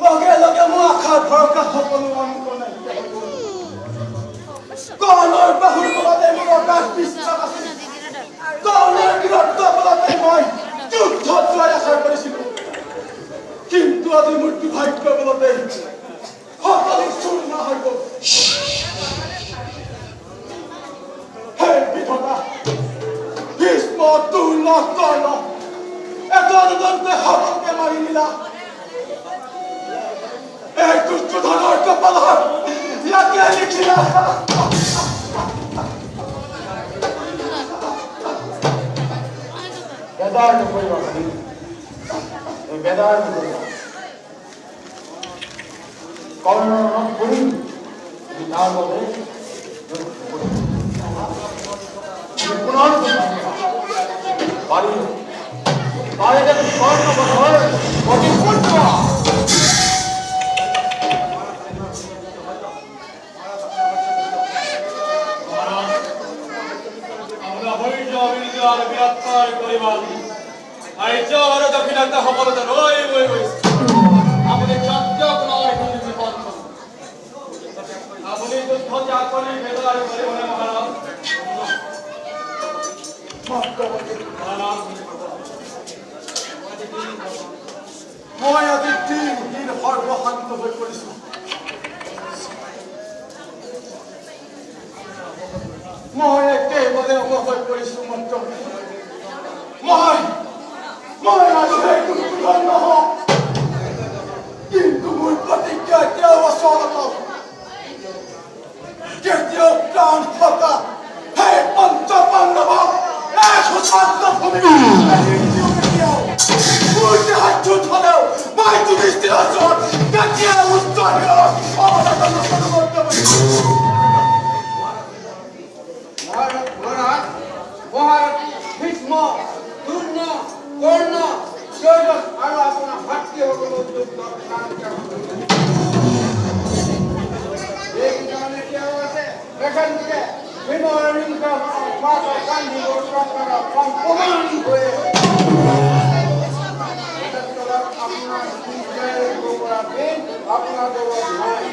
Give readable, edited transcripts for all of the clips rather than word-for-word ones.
লগে লগে মোৰ আশা ভৰসা সকলো অন্ত নাইকিয়া হৈ গ'ল। কৰ্ণৰ বাহুৰ বলতে মোৰ অগাধ বিশ্বাস আছিল। কৰ্ণৰ বীৰত্ব বলতে মই যুদ্ধত যোৱাৰ আশা কৰিছিলোঁ। কিন্তু আজি মোৰ দুৰ্ভাগ্য বলতে সকলো চূৰ্ণ হৈ গ'ল। হে বিধতা, ভীষ্ম, তুৰ্ণ, কৰ্ণ এজন এজনকৈ সকলোকে মাৰি নিলা। এই দুৰ্যোধনৰ কপালত ইয়াকে লিখিলা। বেদাৰ নকৰিবা, বেদাৰ নকৰিবা। কৰ্ণৰ নাম কৰিম তাৰ বাবে পাৰি যদি কৰ্ণ বধৰ অতি পুণ্য। দক্ষিণাত্য সফলতা ৰৈ ৰৈ গৈছে। আপুনি ক্ষত্ৰিয় বিপদ আপুনি যুদ্ধ ত্যাগ কৰি বেদাৰ কৰিবনে মহাৰাজ? মই আজি দিন সৰ্বশান্ত হৈ পৰিছো। মই একেবাৰে অমৰ হৈ পৰিছো মন্ত্ৰ। মই আজি দুৰ্যোধন নহওঁ, কিন্তু মোৰ প্ৰতিজ্ঞা এতিয়াও অচল। কেতিয়াও প্ৰাণ থকা সেই পঞ্চ পাণ্ডৱ এক সুশান্ত ভূমি মোৰ দেহাত যুদ্ধ হলেও মই যুধিষ্ঠিৰ ওচৰত কেতিয়াও উচ্চ মহাৰাজ ভীষ্ম, তুৰ্ণ, কৰ্ণ, দুৰ্যোধন আৰু আপোনাৰ ভাতৃসকলৰ এইকেইটামান এতিয়াও আছে। এখানকে বিনয়িকা মাতা গান্ধী আপনারা প্রমাণ হয়ে আপনার বিজয়ের গোপরাবেন আপনার দেওয়া নাই।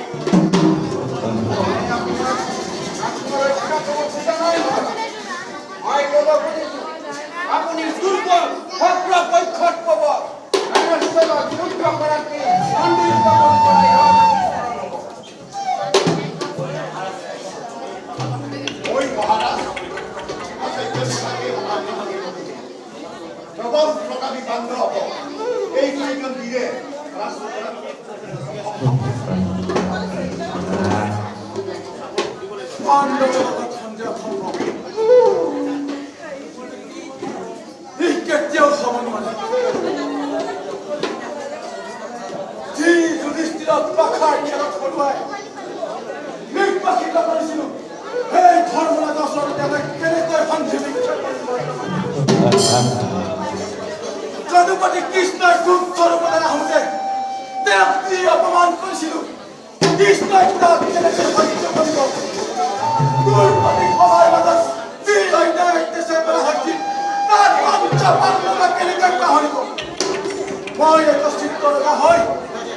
আপনি দুর্বল ভদ্র বৈক্ষত পাব যুদ্ধ করাকে ওই মহারাজ প্রবল প্রকাশী বান্ধব এই দুইজন বীরে কেতিয়াও খাব নোৱাৰে। যি যুধিষ্ঠিৰক পাখাৰ খেলত হৰুৱাই নিৰ্বাসিত কৰিছিলো, সেই ধৰ্মৰাজৰ ওচৰত কেনেকৈ সন্ধি বিক্ষেপ কৰিব? যদুপতি কৃষ্ণৰ গুপ্ত ৰূপলৈ আহোঁতে তেওঁক যি অপমান কৰিছিলো, কৃষ্ণই তাক কেনেকৈ সহ্য কৰিব? দুৰ্পতি সভাৰ মাজত যি অন্যায় অত্যাচাৰ কৰা হৈছিল তাত কেনেকৈ পাহৰিব? মই এক চিত্ৰ লগা হয়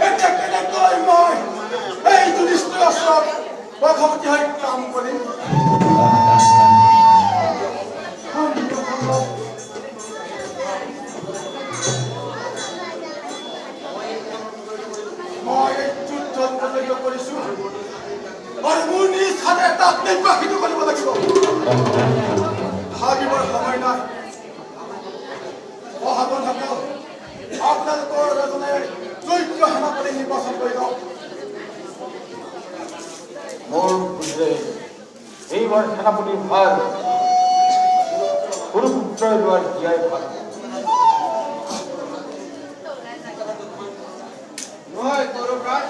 এতিয়া কেনেকৈ মই এই যুধিষ্ঠিৰৰ ওচৰত ভগৱতী হৈ কাম কৰিম? মই এই যুদ্ধত প্ৰত্যক্ষ কৰিছো আৰু মোৰ নিজ হাতে তাক নিৰ্বাসিত কৰিব লাগিব। ভাবিবৰ সময় নাই। মহাবন্ধুসকল, আপোনালোকৰ এজনে যোগ্য সেনাপতি নিৰ্বাচন কৰি লওক। মোৰ বুজিলে এইবাৰ সেনাপতিৰ ভাৰ কুৰুপুত্ৰই লোৱাৰ দিয়াই ভাল। নহয় তৰুণৰাজ,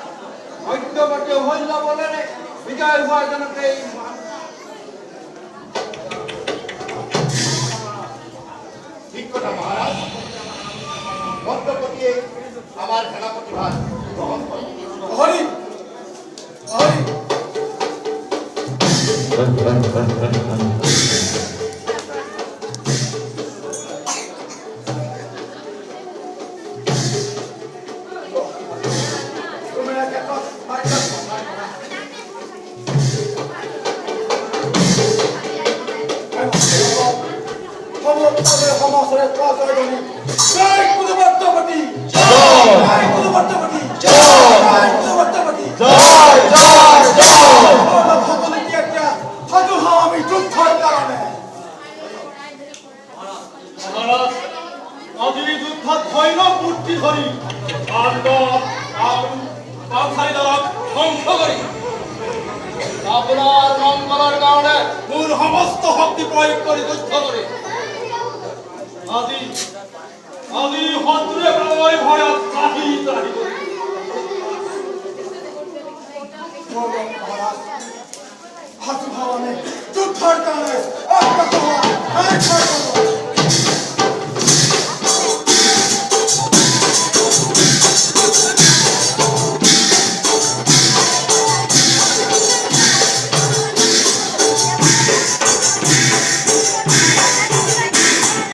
মধ্যৱৰ্তী অমূল্য বলেৰে বিজয় হোৱাৰ জনকে ঠিক কথা মহাৰাজ। মধ্যপতিয়ে আমাৰ সেনাপতি ভাৰ গ্ৰহণ কৰে। হৰি সৈন্য মূৰ্তি ধৰি ধ্বংস কৰি আপোনাৰ মংগলৰ কাৰণে মোৰ সমস্ত শক্তি প্ৰয়োগ কৰি যুদ্ধ কৰি আজি শত্ৰুৱে মই ভয়ত ত্ৰাহি ত্ৰাহি কৰি হাতু ভাৱানে যুদ্ধৰ কাৰণে